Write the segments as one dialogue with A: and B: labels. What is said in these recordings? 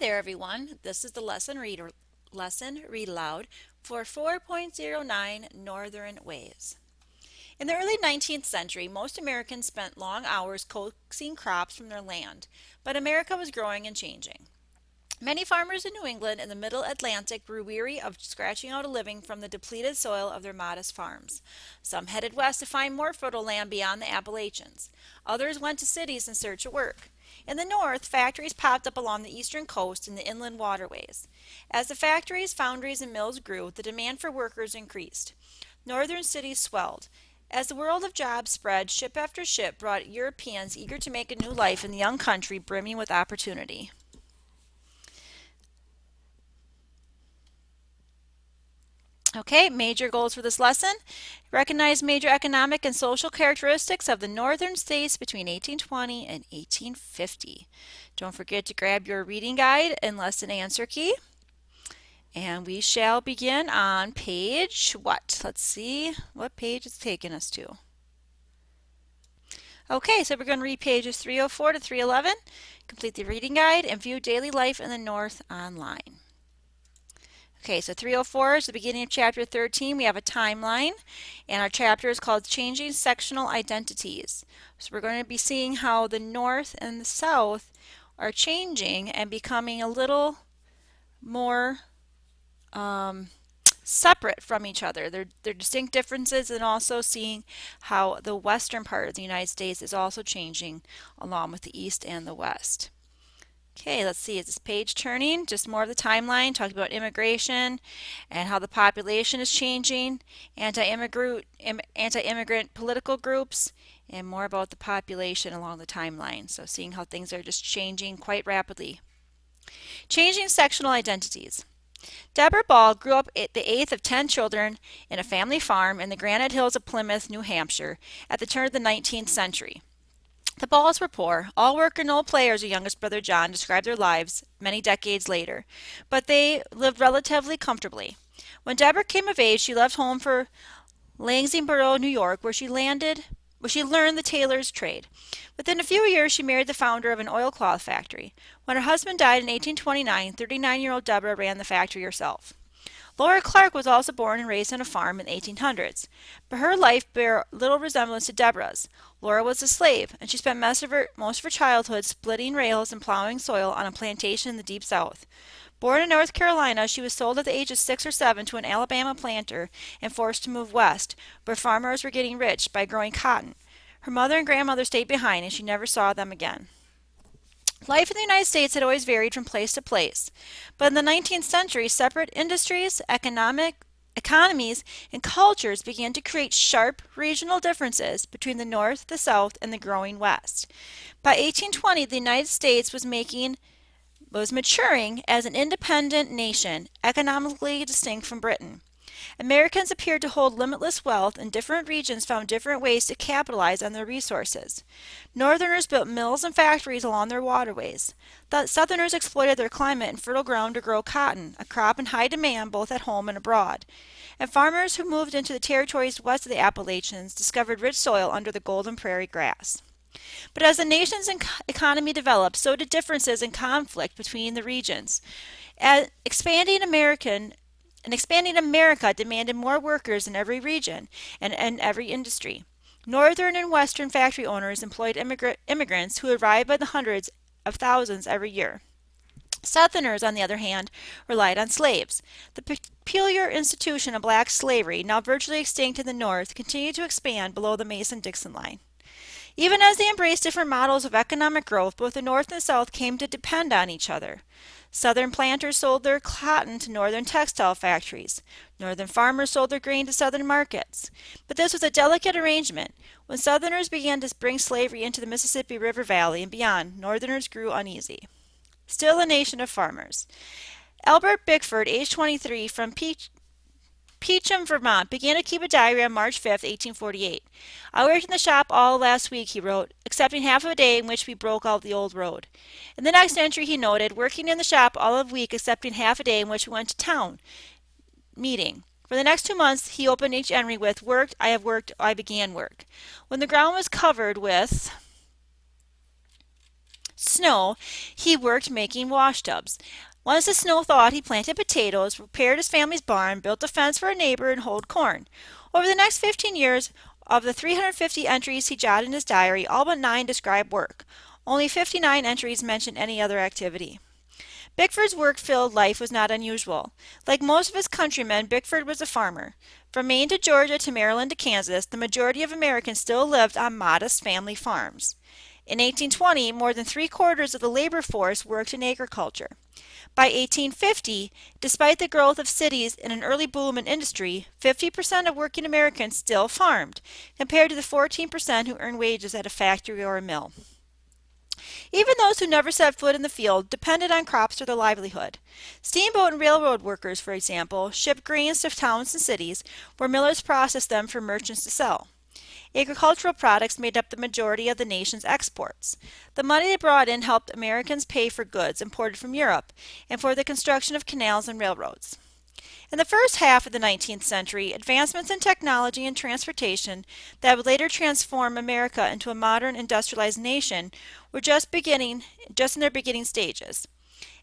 A: there everyone. This is the lesson read aloud for 4.09 Northern Ways. In the early 19th century, most Americans spent long hours coaxing crops from their land, but America was growing and changing. Many farmers in New England and the Middle Atlantic grew weary of scratching out a living from the depleted soil of their modest farms. Some headed west to find more fertile land beyond the Appalachians. Others went to cities in search of work. In the north, factories popped up along the eastern coast and the inland waterways. As the factories, foundries, and mills grew, the demand for workers increased. Northern cities swelled. As the world of jobs spread, ship after ship brought Europeans eager to make a new life in the young country brimming with opportunity. Okay, major goals for this lesson. Recognize major economic and social characteristics of the northern states between 1820 and 1850. Don't forget to grab your reading guide and lesson answer key. And we shall begin on page what? Let's see what page it's taking us to. Okay, so we're going to read pages 304 to 311, complete the reading guide, and view daily life in the North online. Okay, so 304 is the beginning of chapter 13. We have a timeline, and our chapter is called Changing Sectional Identities. So we're going to be seeing how the North and the South are changing and becoming a little more separate from each other. They're distinct differences, and also seeing how the western part of the United States is also changing along with the East and the West. Okay, let's see, is this page turning? Just more of the timeline, talking about immigration and how the population is changing, anti-immigrant political groups, and more about the population along the timeline. So seeing how things are just changing quite rapidly. Changing sectional identities. Deborah Ball grew up the eighth of 10 children in a family farm in the Granite Hills of Plymouth, New Hampshire at the turn of the 19th century. The Balls were poor. All work and no play, as her youngest brother John described their lives many decades later, but they lived relatively comfortably. When Deborah came of age, she left home for Lansingborough, New York, where she learned the tailor's trade. Within a few years, she married the founder of an oilcloth factory. When her husband died in 1829, 39-year-old Deborah ran the factory herself. Laura Clark was also born and raised on a farm in the 1800s, but her life bore little resemblance to Deborah's. Laura was a slave, and she spent most of her childhood splitting rails and plowing soil on a plantation in the Deep South. Born in North Carolina, she was sold at the age of 6 or 7 to an Alabama planter and forced to move west, where farmers were getting rich by growing cotton. Her mother and grandmother stayed behind, and she never saw them again. Life in the United States had always varied from place to place, but in the 19th century, separate industries, economies, and cultures began to create sharp regional differences between the North, the South, and the growing West. By 1820, the United States was maturing as an independent nation, economically distinct from Britain. Americans appeared to hold limitless wealth, and different regions found different ways to capitalize on their resources. Northerners built mills and factories along their waterways. The Southerners exploited their climate and fertile ground to grow cotton, a crop in high demand both at home and abroad. And farmers who moved into the territories west of the Appalachians discovered rich soil under the golden prairie grass. But as the nation's economy developed, so did differences and conflict between the regions. Expanding America demanded more workers in every region and in every industry. Northern and Western factory owners employed immigrants who arrived by the hundreds of thousands every year. Southerners, on the other hand, relied on slaves. The peculiar institution of black slavery, now virtually extinct in the North, continued to expand below the Mason-Dixon line. Even as they embraced different models of economic growth, both the North and the South came to depend on each other. Southern planters sold their cotton to northern textile factories. Northern farmers sold their grain to southern markets. But this was a delicate arrangement. When Southerners began to bring slavery into the Mississippi River Valley and beyond, Northerners grew uneasy. Still a nation of farmers. Albert Bickford, age 23, from Peacham, Vermont, began to keep a diary on March 5, 1848. I worked in the shop all last week, he wrote, excepting half of a day in which we broke out the old road. In the next entry, he noted, working in the shop all of week, excepting half a day in which we went to town meeting. For the next 2 months, he opened each entry with, worked, I have worked, I began work. When the ground was covered with snow, he worked making wash tubs. Once the snow thawed, he planted potatoes, repaired his family's barn, built a fence for a neighbor, and hoed corn. Over the next 15 years, of the 350 entries he jotted in his diary, all but 9 describe work. Only 59 entries mention any other activity. Bickford's work-filled life was not unusual. Like most of his countrymen, Bickford was a farmer. From Maine to Georgia to Maryland to Kansas, the majority of Americans still lived on modest family farms. In 1820, more than three-quarters of the labor force worked in agriculture. By 1850, despite the growth of cities and an early boom in industry, 50% of working Americans still farmed, compared to the 14% who earned wages at a factory or a mill. Even those who never set foot in the field depended on crops for their livelihood. Steamboat and railroad workers, for example, shipped grains to towns and cities where millers processed them for merchants to sell. Agricultural products made up the majority of the nation's exports. The money they brought in helped Americans pay for goods imported from Europe and for the construction of canals and railroads. In the first half of the 19th century, advancements in technology and transportation that would later transform America into a modern industrialized nation were just in their beginning stages.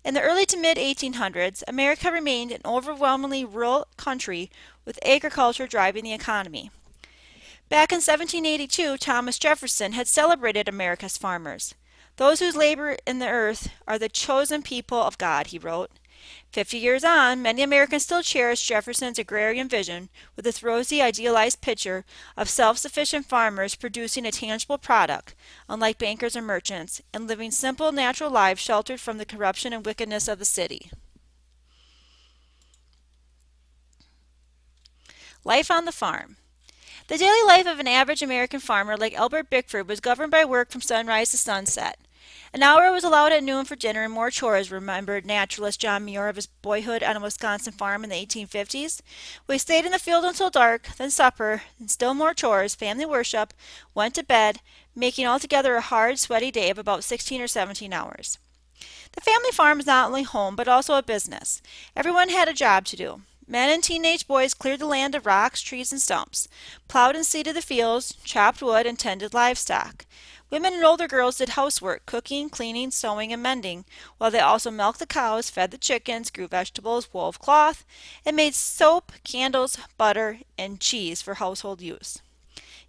A: In the early to mid 1800s, America remained an overwhelmingly rural country with agriculture driving the economy. Back in 1782, Thomas Jefferson had celebrated America's farmers. "Those whose labor in the earth are the chosen people of God," he wrote. 50 years on, many Americans still cherish Jefferson's agrarian vision with its rosy, idealized picture of self-sufficient farmers producing a tangible product, unlike bankers or merchants, and living simple, natural lives sheltered from the corruption and wickedness of the city. Life on the farm. The daily life of an average American farmer like Albert Bickford was governed by work from sunrise to sunset. An hour was allowed at noon for dinner and more chores, remembered naturalist John Muir of his boyhood on a Wisconsin farm in the 1850s. We stayed in the field until dark, then supper, and still more chores, family worship, went to bed, making altogether a hard, sweaty day of about 16 or 17 hours. The family farm was not only home, but also a business. Everyone had a job to do. Men and teenage boys cleared the land of rocks, trees, and stumps, plowed and seeded the fields, chopped wood, and tended livestock. Women and older girls did housework, cooking, cleaning, sewing, and mending, while they also milked the cows, fed the chickens, grew vegetables, wove cloth, and made soap, candles, butter, and cheese for household use.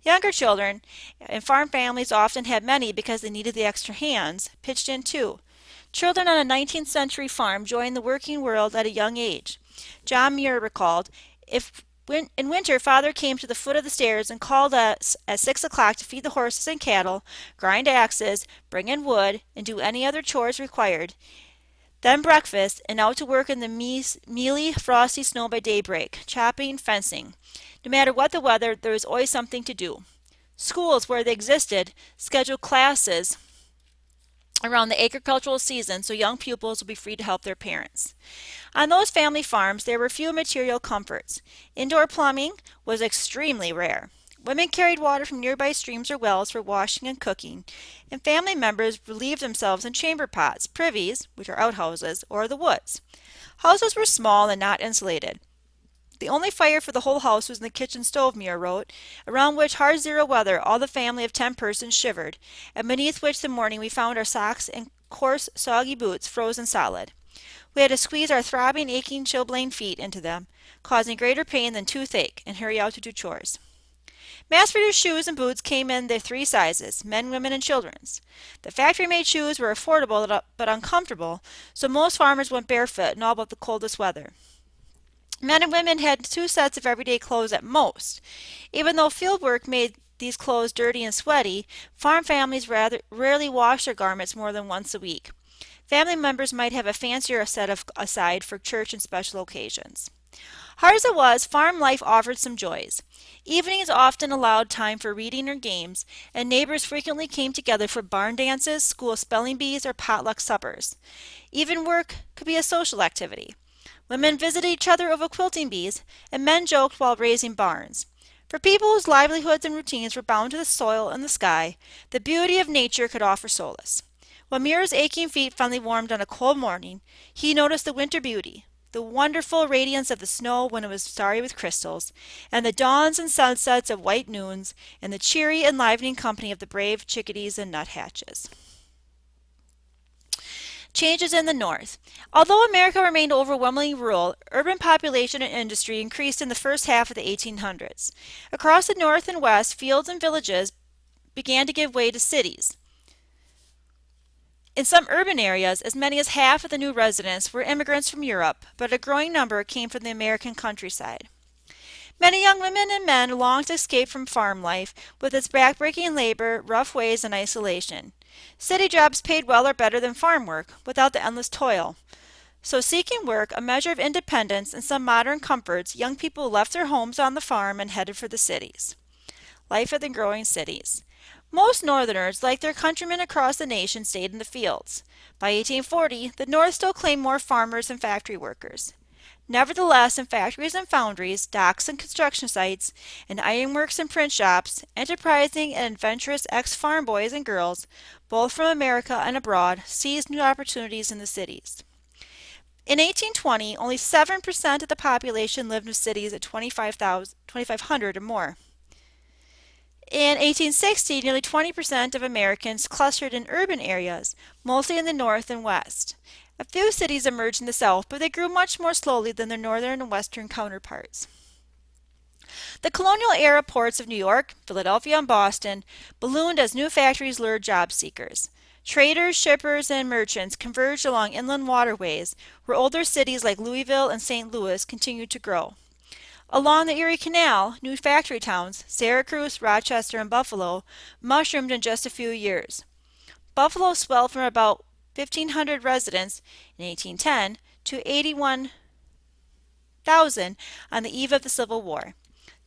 A: Younger children, and farm families often had many because they needed the extra hands, pitched in too. Children on a 19th century farm joined the working world at a young age. John Muir recalled, in winter, Father came to the foot of the stairs and called us at 6 o'clock to feed the horses and cattle, grind axes, bring in wood, and do any other chores required. Then breakfast, and out to work in the mealy, frosty snow by daybreak, chopping, fencing. No matter what the weather, there was always something to do. Schools, where they existed, scheduled classes around the agricultural season so young pupils would be free to help their parents. On those family farms, there were few material comforts. Indoor plumbing was extremely rare. Women carried water from nearby streams or wells for washing and cooking, and family members relieved themselves in chamber pots, privies, which are outhouses, or the woods. Houses were small and not insulated. The only fire for the whole house was in the kitchen stove, Muir wrote, around which hard zero weather all the family of 10 persons shivered, and beneath which the morning we found our socks and coarse, soggy boots frozen solid. We had to squeeze our throbbing, aching, chilblain feet into them, causing greater pain than toothache, and hurry out to do chores. Mass-produced shoes and boots came in their 3 sizes, men, women, and children's. The factory-made shoes were affordable but uncomfortable, so most farmers went barefoot in all but the coldest weather. Men and women had 2 sets of everyday clothes at most. Even though field work made these clothes dirty and sweaty, farm families rarely washed their garments more than once a week. Family members might have a fancier set aside for church and special occasions. Hard as it was, farm life offered some joys. Evenings often allowed time for reading or games, and neighbors frequently came together for barn dances, school spelling bees, or potluck suppers. Even work could be a social activity. Women visited each other over quilting bees, and men joked while raising barns. For people whose livelihoods and routines were bound to the soil and the sky, the beauty of nature could offer solace. When Muir's aching feet finally warmed on a cold morning, he noticed the winter beauty, the wonderful radiance of the snow when it was starry with crystals, and the dawns and sunsets of white noons, and the cheery, enlivening company of the brave chickadees and nuthatches. Changes in the North. Although America remained overwhelmingly rural, urban population and industry increased in the first half of the 1800s. Across the North and West, fields and villages began to give way to cities. In some urban areas, as many as half of the new residents were immigrants from Europe, but a growing number came from the American countryside. Many young women and men longed to escape from farm life, with its backbreaking labor, rough ways, and isolation. City jobs paid well or better than farm work, without the endless toil. So seeking work, a measure of independence, and some modern comforts, young people left their homes on the farm and headed for the cities. Life in the growing cities. Most Northerners, like their countrymen across the nation, stayed in the fields. By 1840, the North still claimed more farmers than factory workers. Nevertheless, in factories and foundries, docks and construction sites, and ironworks and print shops, enterprising and adventurous ex-farm boys and girls, both from America and abroad, seized new opportunities in the cities. In 1820, only 7% of the population lived in cities at 2,500 or more. In 1860, nearly 20% of Americans clustered in urban areas, mostly in the North and West. A few cities emerged in the South, but they grew much more slowly than their northern and western counterparts. The colonial era ports of New York, Philadelphia, and Boston ballooned as new factories lured job seekers. Traders, shippers, and merchants converged along inland waterways, where older cities like Louisville and St. Louis continued to grow. Along the Erie Canal, new factory towns, Syracuse, Rochester, and Buffalo, mushroomed in just a few years. Buffalo swelled from about 1,500 residents in 1810 to 81,000 on the eve of the Civil War.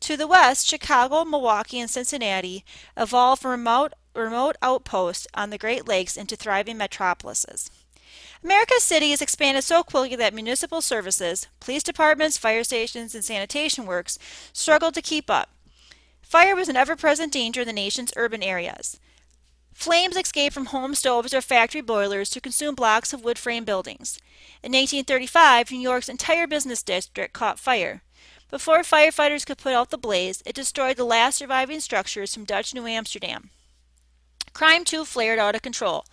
A: To the west, Chicago, Milwaukee, and Cincinnati evolved from remote outposts on the Great Lakes into thriving metropolises. America's cities expanded so quickly that municipal services, police departments, fire stations, and sanitation works struggled to keep up. Fire was an ever-present danger in the nation's urban areas. Flames escaped from home stoves or factory boilers to consume blocks of wood frame buildings. In 1835, New York's entire business district caught fire. Before firefighters could put out the blaze, it destroyed the last surviving structures from Dutch New Amsterdam. Crime, too, flared out of control.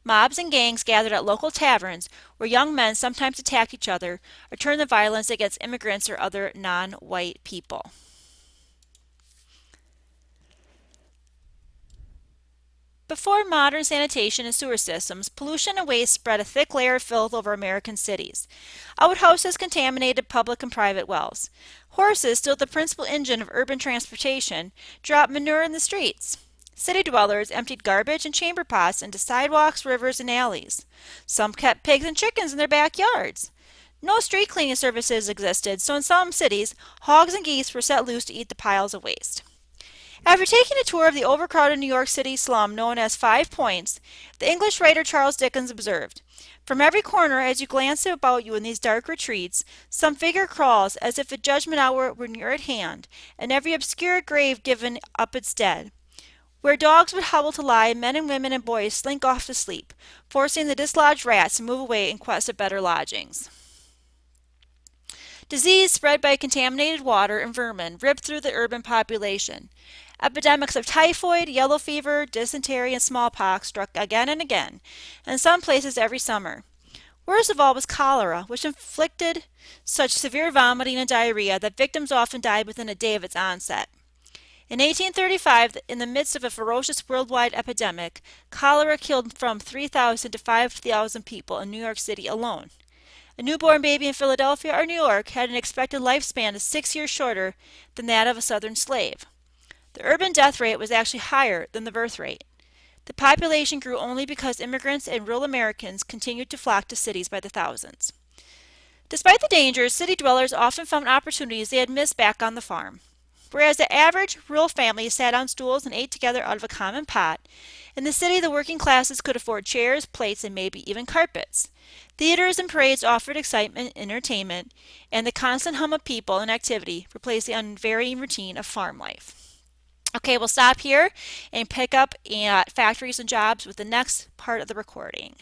A: Mobs and gangs gathered at local taverns, where young men sometimes attacked each other or turned the violence against immigrants or other non-white people. Before modern sanitation and sewer systems, pollution and waste spread a thick layer of filth over American cities. Outhouses contaminated public and private wells. Horses, still the principal engine of urban transportation, dropped manure in the streets. City dwellers emptied garbage and chamber pots into sidewalks, rivers, and alleys. Some kept pigs and chickens in their backyards. No street cleaning services existed, so in some cities, hogs and geese were set loose to eat the piles of waste. After taking a tour of the overcrowded New York City slum known as Five Points, the English writer Charles Dickens observed, "From every corner, as you glance about you in these dark retreats, some figure crawls as if the judgment hour were near at hand, and every obscure grave given up its dead. Where dogs would howl to lie, men and women and boys slink off to sleep, forcing the dislodged rats to move away in quest of better lodgings." Disease spread by contaminated water and vermin ripped through the urban population. Epidemics of typhoid, yellow fever, dysentery, and smallpox struck again and again, in some places every summer. Worst of all was cholera, which inflicted such severe vomiting and diarrhea that victims often died within a day of its onset. In 1835, in the midst of a ferocious worldwide epidemic, cholera killed from 3,000 to 5,000 people in New York City alone. A newborn baby in Philadelphia or New York had an expected lifespan of 6 years shorter than that of a Southern slave. The urban death rate was actually higher than the birth rate. The population grew only because immigrants and rural Americans continued to flock to cities by the thousands. Despite the dangers, city dwellers often found opportunities they had missed back on the farm. Whereas the average rural family sat on stools and ate together out of a common pot, in the city the working classes could afford chairs, plates, and maybe even carpets. Theaters and parades offered excitement and entertainment, and the constant hum of people and activity replaced the unvarying routine of farm life. Okay, we'll stop here and pick up at factories and jobs with the next part of the recording.